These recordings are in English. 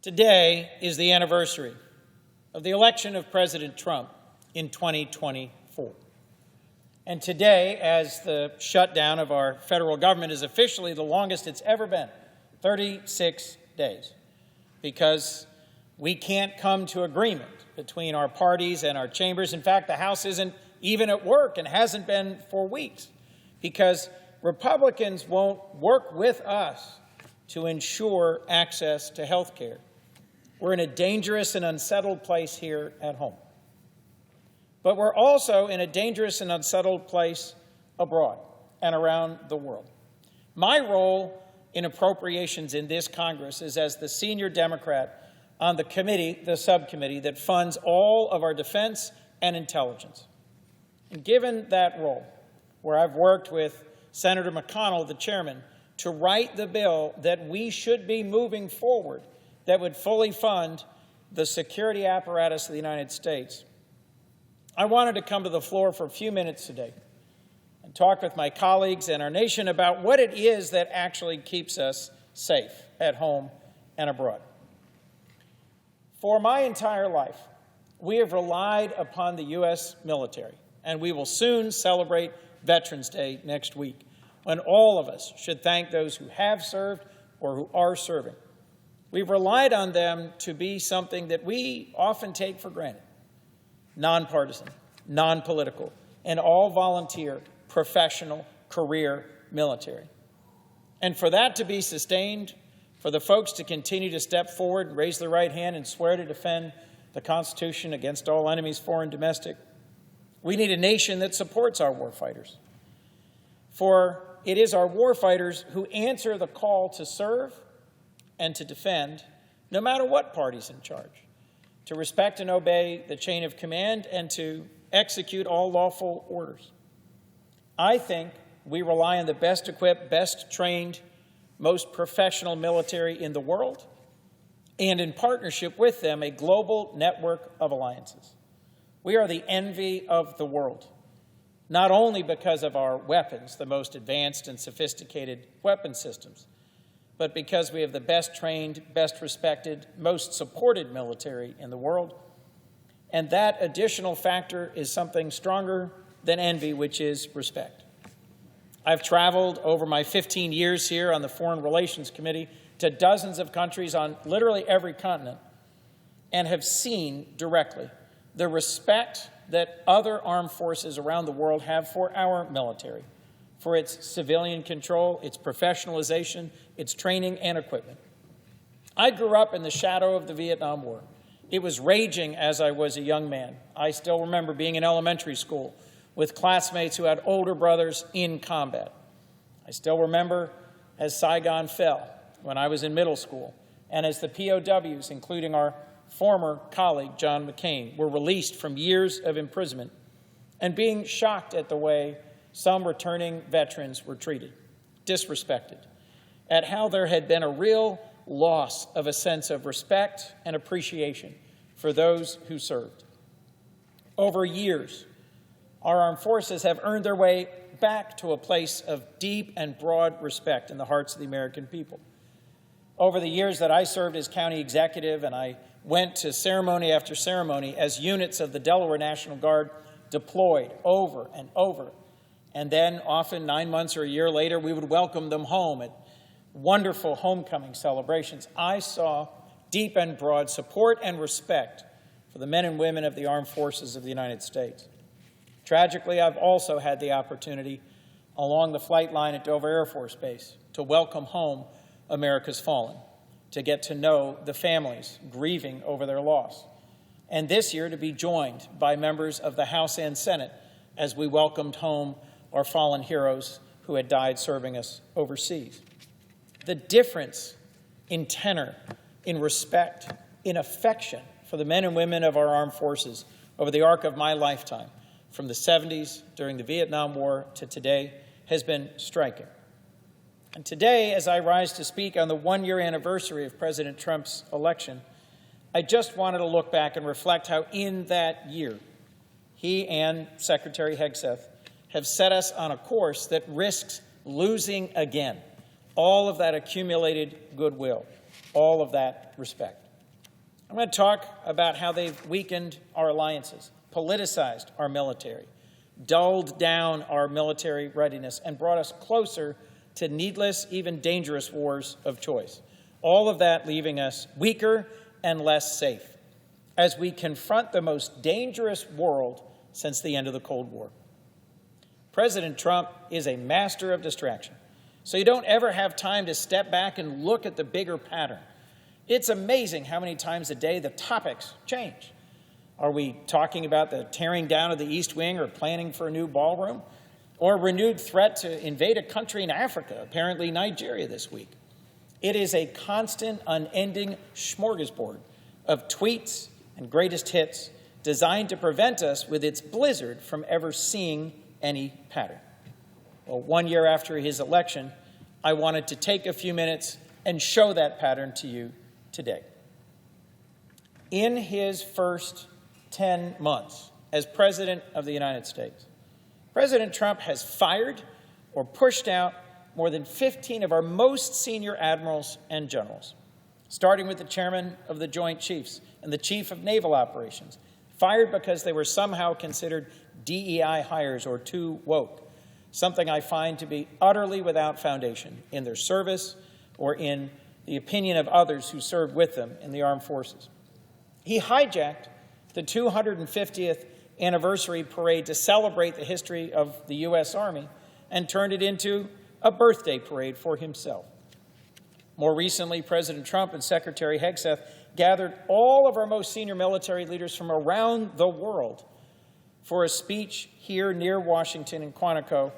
Today is the anniversary of the election of President Trump in 2024. And today, as the shutdown of our federal government is officially the longest it's ever been, 36 days, because we can't come to agreement between our parties and our chambers. In fact, the House isn't even at work and hasn't been for weeks because Republicans won't work with us to ensure access to health care. We're in a dangerous and unsettled place here at home. But we're also in a dangerous and unsettled place abroad and around the world. My role in appropriations in this Congress is as the senior Democrat on the committee, the subcommittee, that funds all of our defense and intelligence. And given that role, where I've worked with Senator McConnell, the chairman, to write the bill that we should be moving forward that would fully fund the security apparatus of the United States, I wanted to come to the floor for a few minutes today and talk with my colleagues and our nation about what it is that actually keeps us safe at home and abroad. For my entire life, we have relied upon the U.S. military, and we will soon celebrate Veterans Day next week, when all of us should thank those who have served or who are serving. We've relied on them to be something that we often take for granted: nonpartisan, non-political, and all volunteer, professional, career military. And for that to be sustained, for the folks to continue to step forward and raise their right hand and swear to defend the Constitution against all enemies, foreign and domestic, we need a nation that supports our warfighters. For it is our warfighters who answer the call to serve and to defend, no matter what party's in charge, to respect and obey the chain of command and to execute all lawful orders. I think we rely on the best equipped, best trained, most professional military in the world, and in partnership with them, a global network of alliances. We are the envy of the world, not only because of our weapons, the most advanced and sophisticated weapon systems, but because we have the best trained, best respected, most supported military in the world. And that additional factor is something stronger than envy, which is respect. I've traveled over my 15 years here on the Foreign Relations Committee to dozens of countries on literally every continent and have seen directly the respect that other armed forces around the world have for our military, for its civilian control, its professionalization, its training and equipment. I grew up in the shadow of the Vietnam War. It was raging as I was a young man. I still remember being in elementary school with classmates who had older brothers in combat. I still remember as Saigon fell when I was in middle school, and as the POWs, including our former colleague John McCain, were released from years of imprisonment, and being shocked at the way some returning veterans were treated, disrespected, at how there had been a real loss of a sense of respect and appreciation for those who served. Over years, our armed forces have earned their way back to a place of deep and broad respect in the hearts of the American people. Over the years that I served as county executive, and I went to ceremony after ceremony as units of the Delaware National Guard deployed over and over, and then often 9 months or a year later, we would welcome them home at wonderful homecoming celebrations. I saw deep and broad support and respect for the men and women of the armed forces of the United States. Tragically, I've also had the opportunity along the flight line at Dover Air Force Base to welcome home America's fallen, to get to know the families grieving over their loss, and this year to be joined by members of the House and Senate as we welcomed home our fallen heroes who had died serving us overseas. The difference in tenor, in respect, in affection for the men and women of our armed forces over the arc of my lifetime, from the 70s during the Vietnam War to today, has been striking. And today, as I rise to speak on the one-year anniversary of President Trump's election, I just wanted to look back and reflect how in that year, he and Secretary Hegseth have set us on a course that risks losing again all of that accumulated goodwill, all of that respect. I'm going to talk about how they've weakened our alliances, politicized our military, dulled down our military readiness, and brought us closer to needless, even dangerous wars of choice. All of that leaving us weaker and less safe as we confront the most dangerous world since the end of the Cold War. President Trump is a master of distraction, so you don't ever have time to step back and look at the bigger pattern. It's amazing how many times a day the topics change. Are we talking about the tearing down of the East Wing or planning for a new ballroom? Or a renewed threat to invade a country in Africa, apparently Nigeria this week? It is a constant, unending smorgasbord of tweets and greatest hits designed to prevent us with its blizzard from ever seeing any pattern. Well, 1 year after his election, I wanted to take a few minutes and show that pattern to you today. In his first 10 months as President of the United States, President Trump has fired or pushed out more than 15 of our most senior admirals and generals, starting with the chairman of the Joint Chiefs and the chief of naval operations, fired because they were somehow considered DEI hires or too woke, something I find to be utterly without foundation in their service or in the opinion of others who served with them in the armed forces. He hijacked the 250th anniversary parade to celebrate the history of the U.S. Army and turned it into a birthday parade for himself. More recently, President Trump and Secretary Hegseth gathered all of our most senior military leaders from around the world for a speech here near Washington in Quantico,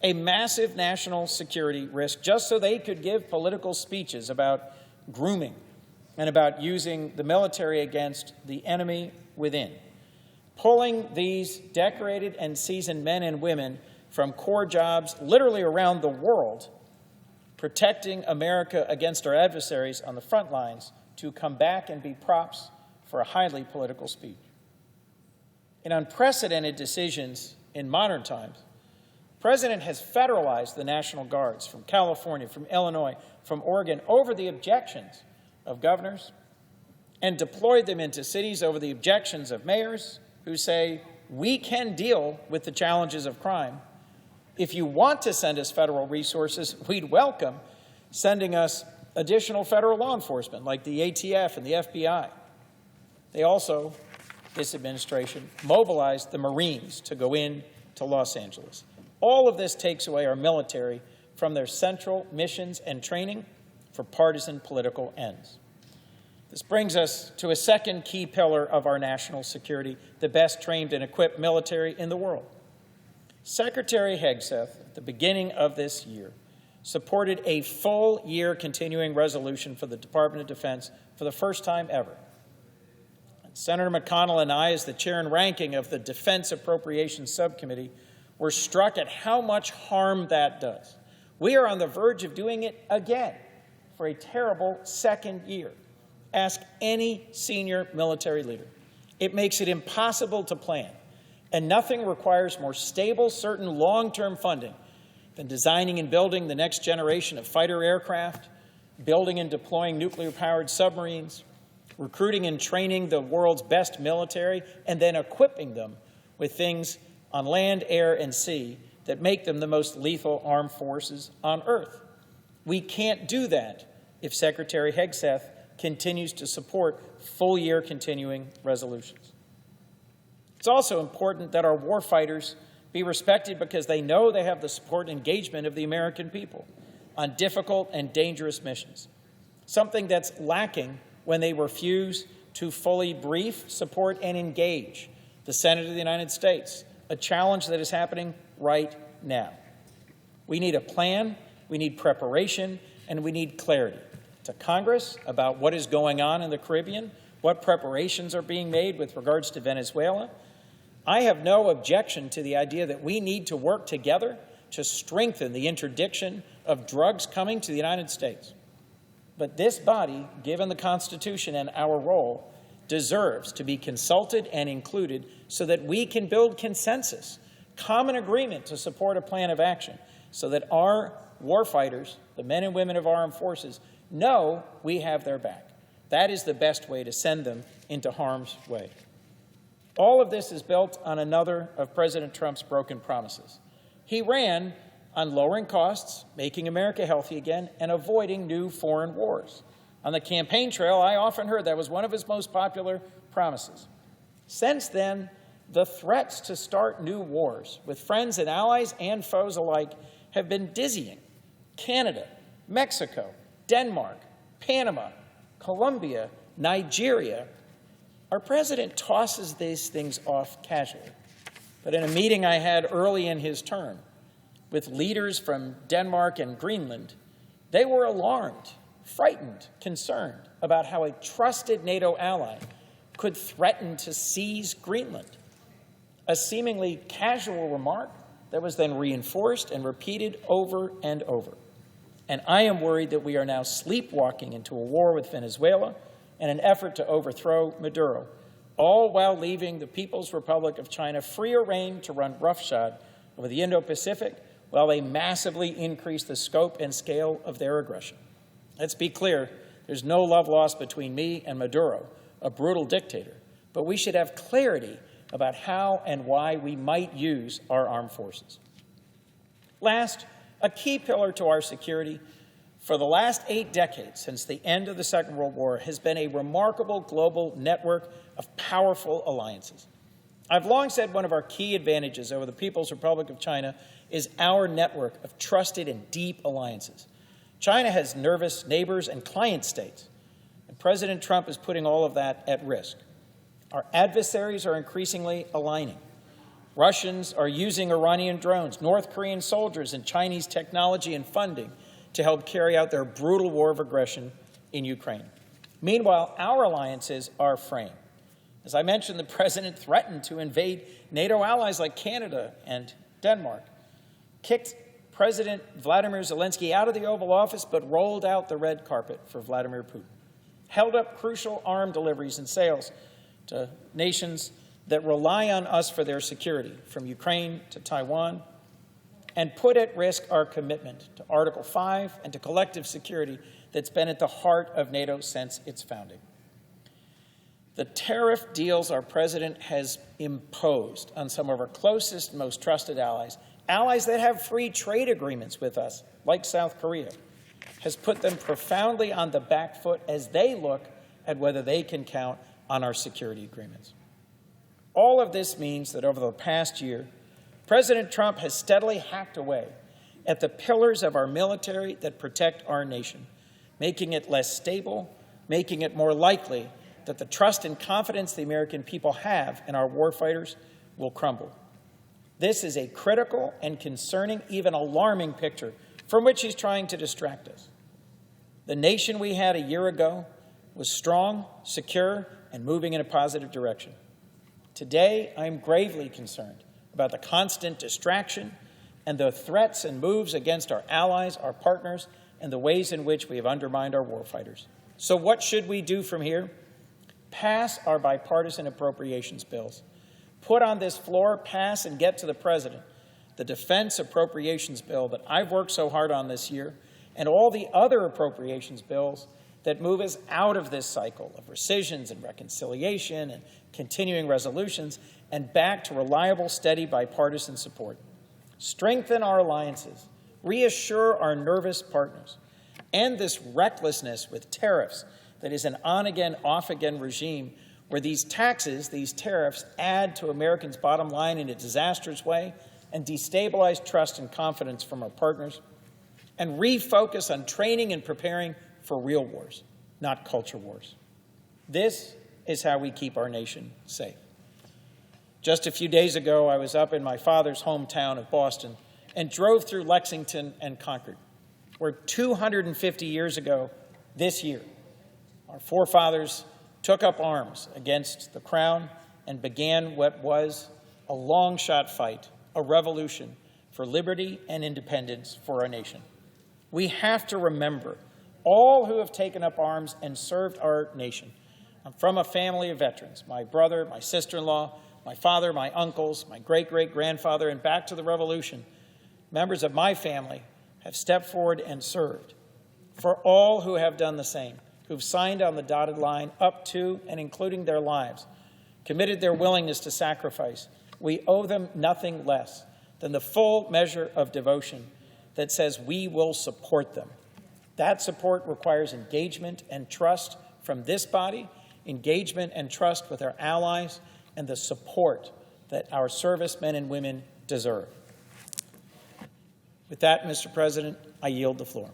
a massive national security risk, just so they could give political speeches about grooming and about using the military against the enemy within. Pulling these decorated and seasoned men and women from core jobs literally around the world, protecting America against our adversaries on the front lines to come back and be props for a highly political speech. In unprecedented decisions in modern times, the President has federalized the National Guards from California, from Illinois, from Oregon over the objections of governors and deployed them into cities over the objections of mayors who say, we can deal with the challenges of crime. If you want to send us federal resources, we'd welcome sending us additional federal law enforcement like the ATF and the FBI. They also, this administration, mobilized the Marines to go in to Los Angeles. All of this takes away our military from their central missions and training for partisan political ends. This brings us to a second key pillar of our national security, the best trained and equipped military in the world. Secretary Hegseth, at the beginning of this year, supported a full-year continuing resolution for the Department of Defense for the first time ever. And Senator McConnell and I, as the chair and ranking of the Defense Appropriations Subcommittee, were struck at how much harm that does. We are on the verge of doing it again for a terrible second year. Ask any senior military leader. It makes it impossible to plan, and nothing requires more stable, certain long-term funding than designing and building the next generation of fighter aircraft, building and deploying nuclear-powered submarines, recruiting and training the world's best military, and then equipping them with things on land, air, and sea that make them the most lethal armed forces on Earth. We can't do that if Secretary Hegseth continues to support full-year continuing resolutions. It's also important that our warfighters be respected because they know they have the support and engagement of the American people on difficult and dangerous missions, something that's lacking when they refuse to fully brief, support, and engage the Senate of the United States, a challenge that is happening right now. We need a plan, we need preparation, and we need clarity to Congress about what is going on in the Caribbean, what preparations are being made with regards to Venezuela. I have no objection to the idea that we need to work together to strengthen the interdiction of drugs coming to the United States. But this body, given the Constitution and our role, deserves to be consulted and included so that we can build consensus, common agreement to support a plan of action, so that our warfighters, the men and women of our armed forces, know we have their back, that is the best way to send them into harm's way. All of this is built on another of President Trump's broken promises. He ran on lowering costs, making America healthy again, and avoiding new foreign wars. On the campaign trail, I often heard that was one of his most popular promises. Since then, the threats to start new wars with friends and allies and foes alike have been dizzying. Canada, Mexico, Denmark, Panama, Colombia, Nigeria. Our president tosses these things off casually. But in a meeting I had early in his term with leaders from Denmark and Greenland, they were alarmed, frightened, concerned about how a trusted NATO ally could threaten to seize Greenland. A seemingly casual remark that was then reinforced and repeated over and over. And I am worried that we are now sleepwalking into a war with Venezuela and an effort to overthrow Maduro, all while leaving the People's Republic of China freer rein to run roughshod over the Indo-Pacific while they massively increase the scope and scale of their aggression. Let's be clear, there's no love lost between me and Maduro, a brutal dictator, but we should have clarity about how and why we might use our armed forces. Last, a key pillar to our security for the last 8 decades since the end of the Second World War has been a remarkable global network of powerful alliances. I've long said one of our key advantages over the People's Republic of China is our network of trusted and deep alliances. China has nervous neighbors and client states, and President Trump is putting all of that at risk. Our adversaries are increasingly aligning. Russians are using Iranian drones, North Korean soldiers, and Chinese technology and funding to help carry out their brutal war of aggression in Ukraine. Meanwhile, our alliances are fraying. As I mentioned, the president threatened to invade NATO allies like Canada and Denmark, kicked President Vladimir Zelensky out of the Oval Office, but rolled out the red carpet for Vladimir Putin, held up crucial arm deliveries and sales to nations that rely on us for their security, from Ukraine to Taiwan, and put at risk our commitment to Article 5 and to collective security that's been at the heart of NATO since its founding. The tariff deals our president has imposed on some of our closest and most trusted allies, allies that have free trade agreements with us, like South Korea, has put them profoundly on the back foot as they look at whether they can count on our security agreements. All of this means that over the past year, President Trump has steadily hacked away at the pillars of our military that protect our nation, making it less stable, making it more likely that the trust and confidence the American people have in our warfighters will crumble. This is a critical and concerning, even alarming picture from which he's trying to distract us. The nation we had a year ago was strong, secure, and moving in a positive direction. Today, I'm gravely concerned about the constant distraction and the threats and moves against our allies, our partners, and the ways in which we have undermined our warfighters. So what should we do from here? Pass our bipartisan appropriations bills. Put on this floor, pass, and get to the president the defense appropriations bill that I've worked so hard on this year, and all the other appropriations bills that move us out of this cycle of rescissions and reconciliation and continuing resolutions and back to reliable, steady bipartisan support. Strengthen our alliances, reassure our nervous partners, end this recklessness with tariffs that is an on-again, off-again regime where these taxes, these tariffs, add to Americans' bottom line in a disastrous way and destabilize trust and confidence from our partners, and refocus on training and preparing for real wars, not culture wars. This is how we keep our nation safe. Just a few days ago, I was up in my father's hometown of Boston and drove through Lexington and Concord, where 250 years ago this year, our forefathers took up arms against the crown and began what was a long-shot fight, a revolution for liberty and independence for our nation. We have to remember all who have taken up arms and served our nation. I'm from a family of veterans, my brother, my sister-in-law, my father, my uncles, my great-great-grandfather, and back to the Revolution. Members of my family have stepped forward and served. For all who have done the same, who've signed on the dotted line up to and including their lives, committed their willingness to sacrifice, we owe them nothing less than the full measure of devotion that says we will support them. That support requires engagement and trust from this body, engagement and trust with our allies, and the support that our servicemen and women deserve. With that, Mr. President, I yield the floor.